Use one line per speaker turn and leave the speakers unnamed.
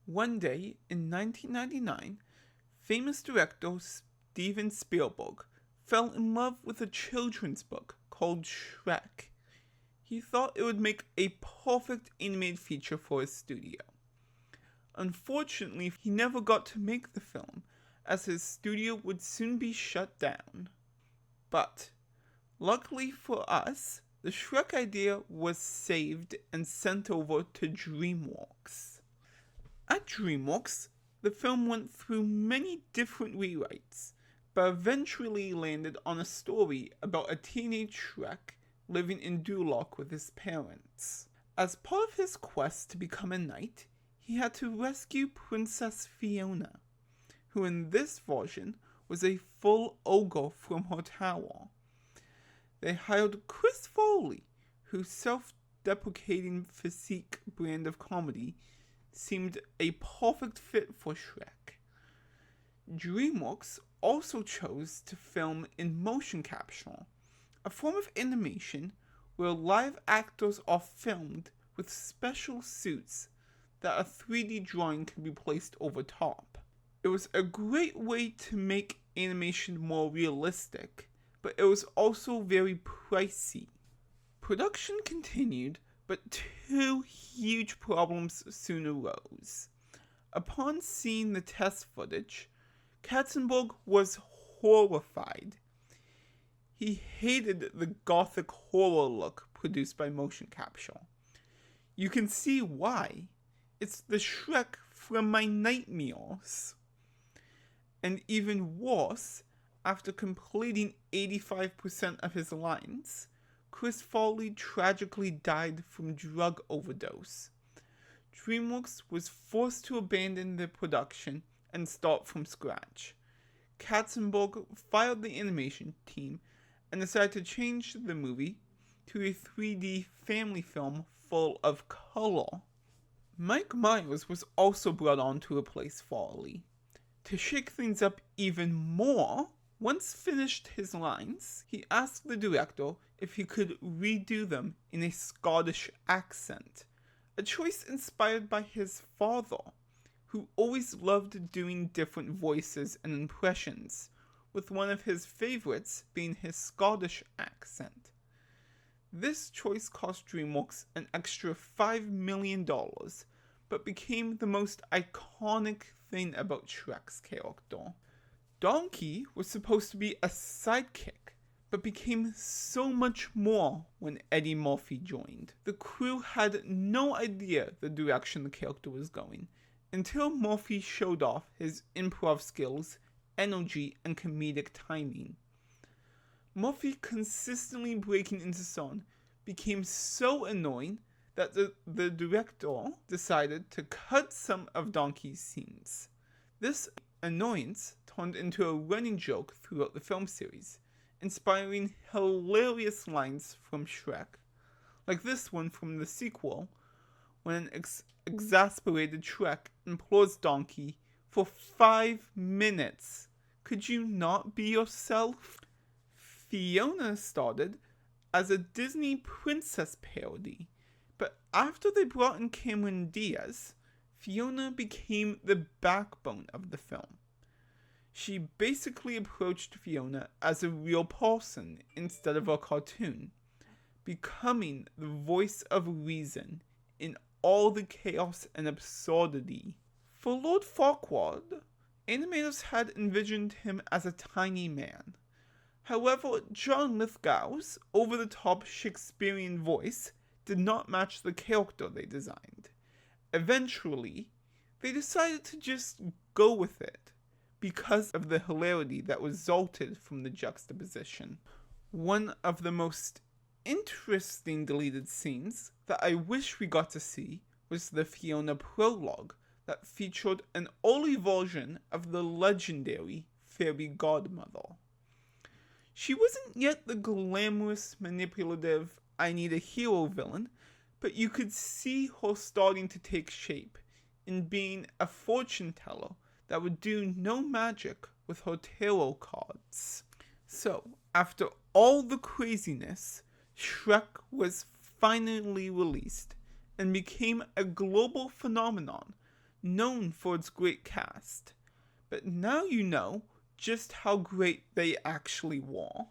One day in 1999, famous director Steven Spielberg fell in love with a children's book called Shrek. He thought it would make a perfect animated feature for his studio. Unfortunately, he never got to make the film, as his studio would soon be shut down. But, luckily for us, the Shrek idea was saved and sent over to DreamWorks. At DreamWorks, the film went through many different rewrites, but eventually landed on a story about a teenage Shrek living in Duloc with his parents. As part of his quest to become a knight, he had to rescue Princess Fiona, who in this version was a full ogre from her tower. They hired Chris Farley, whose self-deprecating physique brand of comedy seemed a perfect fit for Shrek. DreamWorks also chose to film in motion capture, a form of animation where live actors are filmed with special suits that a 3D drawing can be placed over top. It was a great way to make animation more realistic, but it was also very pricey. Production continued, but two huge problems soon arose. Upon seeing the test footage, Katzenberg was horrified. He hated the gothic horror look produced by motion capture. You can see why. It's the Shrek from my nightmares. And even worse, after completing 85% of his lines, Chris Farley tragically died from drug overdose. DreamWorks was forced to abandon the production and start from scratch. Katzenberg fired the animation team and decided to change the movie to a 3D family film full of color. Mike Myers was also brought on to replace Farley. To shake things up even more, once finished his lines, he asked the director if he could redo them in a Scottish accent, a choice inspired by his father, who always loved doing different voices and impressions, with one of his favorites being his Scottish accent. This choice cost DreamWorks an extra $5 million, but became the most iconic thing about Shrek's character. Donkey was supposed to be a sidekick, but became so much more when Eddie Murphy joined. The crew had no idea the direction the character was going, until Murphy showed off his improv skills, energy, and comedic timing. Murphy consistently breaking into song became so annoying that the director decided to cut some of Donkey's scenes. This annoyance turned into a running joke throughout the film series, inspiring hilarious lines from Shrek, like this one from the sequel, when an exasperated Shrek implores Donkey for 5 minutes. Could you not be yourself? Fiona started as a Disney princess parody, but after they brought in Cameron Diaz, Fiona became the backbone of the film. She basically approached Fiona as a real person instead of a cartoon, becoming the voice of reason in all the chaos and absurdity. For Lord Farquaad, animators had envisioned him as a tiny man. However, John Lithgow's over-the-top Shakespearean voice did not match the character they designed. Eventually, they decided to just go with it, because of the hilarity that resulted from the juxtaposition. One of the most interesting deleted scenes that I wish we got to see was the Fiona Prologue that featured an early version of the legendary fairy godmother. She wasn't yet the glamorous, manipulative, I need a hero villain, but you could see her starting to take shape in being a fortune teller that would do no magic with her tarot cards. So, after all the craziness, Shrek was finally released and became a global phenomenon, known for its great cast, but now you know just how great they actually were.